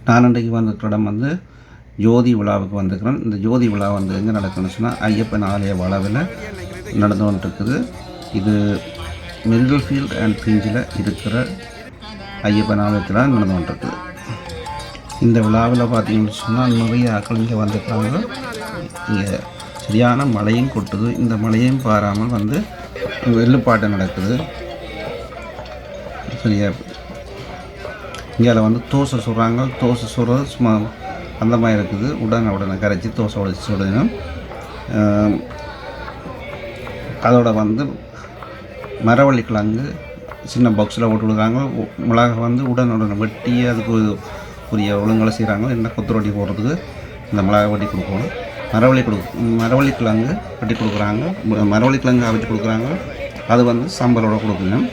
நான் அன்றைக்கு வந்திருக்கிற இடம் வந்து ஜோதி விழாவுக்கு வந்திருக்கிறேன். இந்த ஜோதி விழா வந்து எங்கே நடக்குதுன்னு சொன்னால் ஐயப்பன் ஆலய வளாவில் நடந்து கொண்டிருக்குது. இது மிடில் ஃபீல்ட் அண்ட் பிஞ்சில் இருக்கிற ஐயப்பன் ஆலயத்தில் நடந்து கொண்டிருக்குது. இந்த விழாவில் பார்த்தீங்கன்னு சொன்னால் நிறைய ஆட்கள் இங்கே வந்திருக்கிறாங்க. இங்கே சரியான மழையும் கொட்டுது. இந்த மழையும் பாராமல் வந்து வெள்ளுப்பாட்டு நடக்குது. சரியா இங்கே வந்து தோசை சுடுறாங்க. தோசை சுடுறது சும்மா அந்த மாதிரி இருக்குது. உடனே கரைச்சி தோசை உடைச்சி சுடணும். அதோட வந்து மரவள்ளி கிழங்கு சின்ன பாக்ஸில் போட்டு கொடுக்குறாங்க. மிளகா வந்து உடனே வெட்டி அதுக்கு உரிய ஒழுங்கலை செய்கிறாங்க. என்ன கொத்துரொட்டி போடுறதுக்கு இந்த மிளகா வெட்டி கொடுக்கணும். மரவள்ளி கிழங்கு வெட்டி கொடுக்குறாங்க. மரவள்ளி கிழங்கு அவிச்சு கொடுக்குறாங்க. அது வந்து சாம்பாரோட கொடுக்கணும்.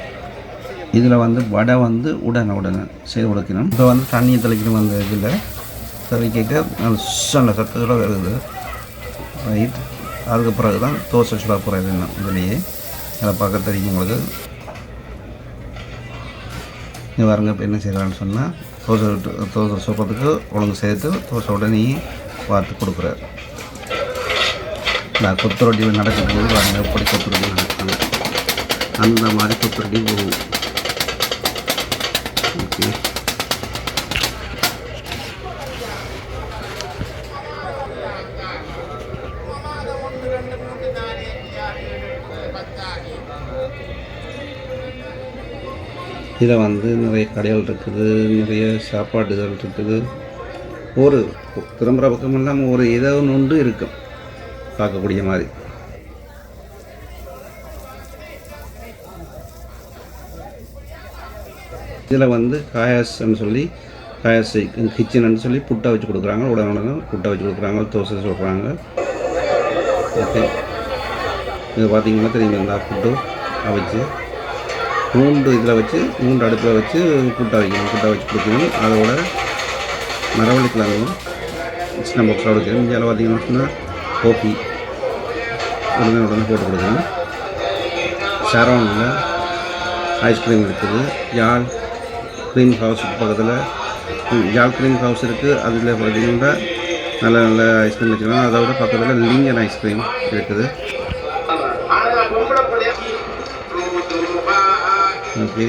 இதில் வந்து வடை வந்து உடனே செய்து கொடுக்கணும். இப்போ வந்து தண்ணியை தெளிக்கணும். அந்த இதில் தெளிக்க நல்ல சத்தத்தோட வருது. ரைட். அதுக்கு பிறகு தான் தோசை சுட போகிறது. என்ன இதுலேயே அதை பார்க்க தெரியும் உங்களுக்கு. இது பாருங்க. இப்போ என்ன செய்கிறான்னு சொன்னால் தோசை சுடுறதுக்கு ஒழுங்கு சேர்த்து தோசை உடனே பார்த்து கொடுக்குறாரு. நான் கொத்துரொட்டி நடக்கும்போது பாருங்கள் எப்படி கொத்துரொட்டி நடக்குது. அந்த மாதிரி கொத்துரொட்டி போகும். ஓகே. இதில் வந்து நிறைய கடைகள் இருக்குது. நிறைய சாப்பாடுகள் இருக்குது. ஒரு திரும்புகிற பக்கம் இல்லாமல் ஒரு ஏதோ ஒன்று இருக்கும் பார்க்கக்கூடிய மாதிரி. இதில் வந்து காயாஸ்ன்னு சொல்லி காயாஸ் கிச்சன்னு சொல்லி புட்டை வச்சு கொடுக்குறாங்க. உடனே புட்டை வச்சு கொடுக்குறாங்க. தோசை சொல்கிறாங்க. ஓகே. இது பார்த்திங்கன்னா தெரியுமா, இந்த புட்டு அவிச்சு மூண்டு இதில் வச்சு மூண்டு அடுப்பில் வச்சு புட்டை வைக்கணும். புட்டை வச்சு கொடுக்கணும். அதோட மரவள்ளி கிழங்கும் சின்ன பாக்ஸில் வைக்கணும். இந்தியாவில் பார்த்திங்கன்னா சொன்னால் கோபி உடனே போட்டு கொடுக்கணும். ஷரோனில் ஐஸ்கிரீம் இருக்குது. யாழ் க்ரீம் ஹவுஸுக்கு பக்கத்தில் யாழ் க்ரீம் ஹவுஸ் இருக்குது. அதில் பார்த்திங்கன்னா நல்ல ஐஸ்கிரீம் வச்சுக்கலாம். அதோட பக்கத்தில் லிங்கன் ஐஸ்கிரீம் இருக்குது. ஓகே.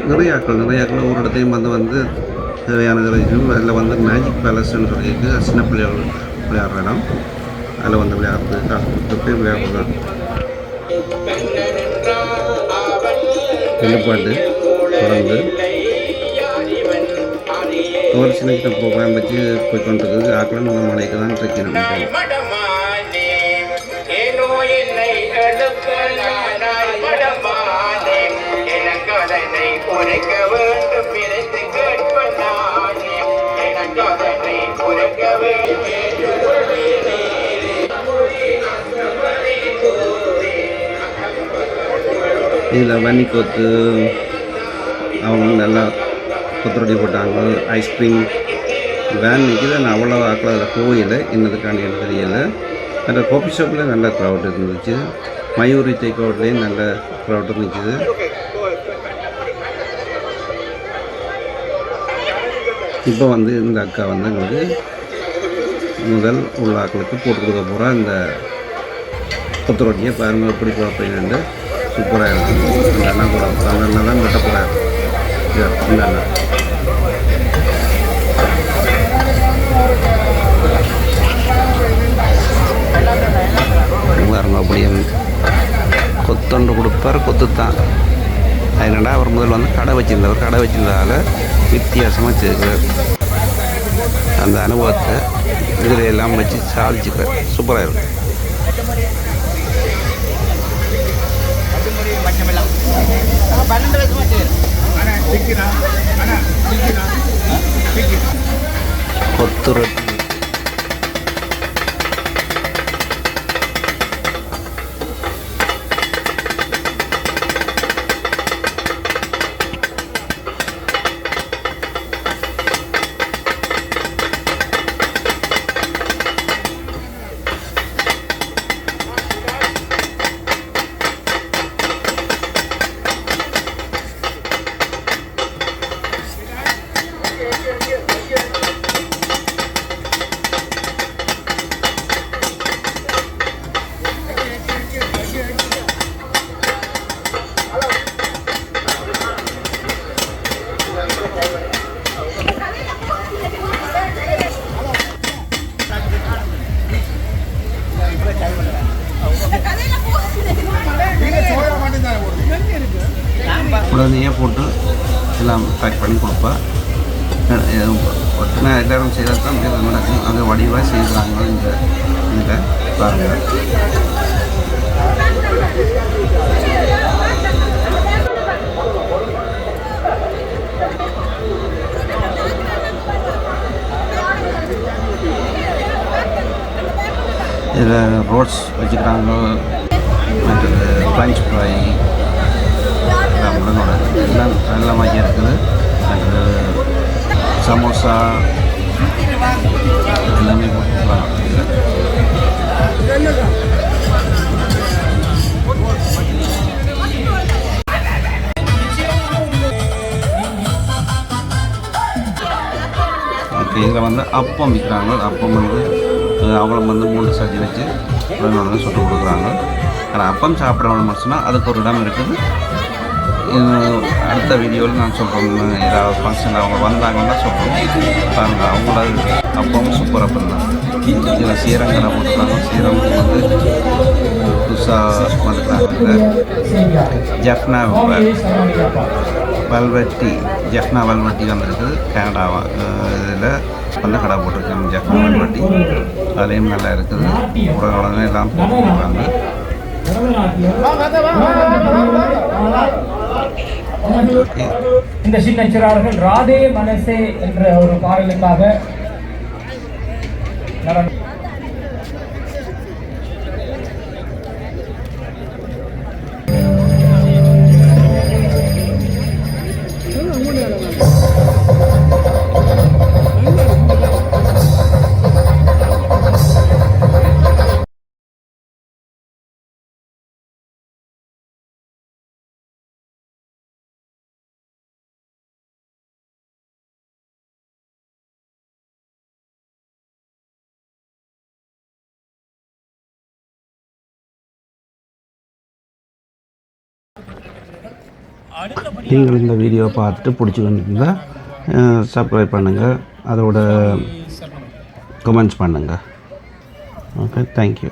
நிறைய ஆட்கள் ஒரு இடத்தையும் வந்து தேவையான விஷயம். அதில் வந்து மேஜிக் பேலஸ்ன்னு சொல்லியிருக்கு. சின்ன பிள்ளையார் விளையாடுற இடம். அதில் வந்து விளையாடுறது காசு போய் விளையாடுறது. வெள்ளுப்பாட்டு தொடர்ந்து ஒரு சின்ன ப்ரோக்ராம் வச்சு போய்கொண்டிருக்குது. ஆக்கள் நம்ம மலைக்கு தான் இருக்கணும். இதில் வன்னிக்கோத்து அவங்க நல்லா கொத்துரொட்டி போட்டாங்க. ஐஸ்கிரீம் வேன் நிற்கிது. நான் அவ்வளோ ஆக்கள் அதில் போகலை. என்னதுக்காண்டி எனக்கு தெரியலை. அந்த காஃபி ஷாப்பில் நல்ல க்ரௌட் இருந்துச்சு. மயூரி டேக் அவுட்லேயும் நல்ல க்ரௌட் இருந்துச்சு. இப்போ வந்து இந்த அக்கா வந்து எங்களுக்கு முதல் உள்ள ஆக்களுக்கு போட்டு கொடுக்க போகிறா. இந்த கொத்துரொட்டியை பாருங்கள் எப்படி அப்படின்னு சூப்பராக இருக்கும். நல்லா கூட நல்லா தான் வெட்ட போகிறார். இல்லை பாருங்க அப்படியே கொத்தொண்டு கொடுப்பார். கொத்துத்தான். அதனால அவர் முதல் வந்து கடை வச்சிருந்ததால் வித்தியாசமாக வச்சுருக்கிறார். அந்த அனுபவத்தை இதில் எல்லாம் வச்சு சாதிச்சுக்கிறார். சூப்பராக இருக்கும். கொத்துரொட்டி உடனே போட்டு எல்லாம் பேக் பண்ணி கொடுப்பேன். ஒட்டுனா எல்லோரும் செய்தால் தான் இது நடக்கும். அது வடிவாக செய்கிறாங்க. இந்த இதில் பாருங்கள். இதில் ரோட்ஸ் வச்சுக்கிறாங்க. மற்றது ஃப்ரெஞ்ச் ஃப்ரை எல்லாம் நல்ல மாதிரி இருக்குது. மற்றது சமோசா எல்லாமே போட்டுருக்கலாம். ஓகே, இதில் வந்து அப்பம் விற்கிறாங்க. அப்பம் வந்து அவளம் வந்து 3 சட்டி வச்சு உடனே சுட்டு கொடுக்குறாங்க. ஆனால் அப்பம் சாப்பிட்றவங்க சொன்னால் அதுக்கு ஒரு இடம் இருக்குது. அடுத்த வீடியோவில் நான் சொல்கிறேன். ஏதாவது ஃபங்க்ஷன் அவங்க வந்தாங்கன்னா சொல்கிறோம். பாருங்கள், அவங்களோட அப்பவும் சூப்பர் அப்பம் தான். இதில் சீரங்கனை போட்டுருக்காங்க. சீரகம் வந்து புதுசாக வந்துருக்காங்க. ஜஃப்னா வல்வெட்டி வந்துருக்குது. கனடாவா இதில் வந்து கடை போட்டிருக்காங்க. ஜஃப்னா வல்வெட்டி அதுலேயும் நல்லா இருக்குது. உடனே எல்லாம் போட்டுருக்காங்க. இந்த சின்னச்சிறார்கள் ராதே மனசே என்ற ஒரு பாடலுக்காக நீங்கள் இந்த வீடியோ பார்த்துட்டு பிடிச்சிருந்தா சப்ஸ்கிரைப் பண்ணுங்கள். அதோட கமெண்ட்ஸ் பண்ணுங்கள். Okay, thank you.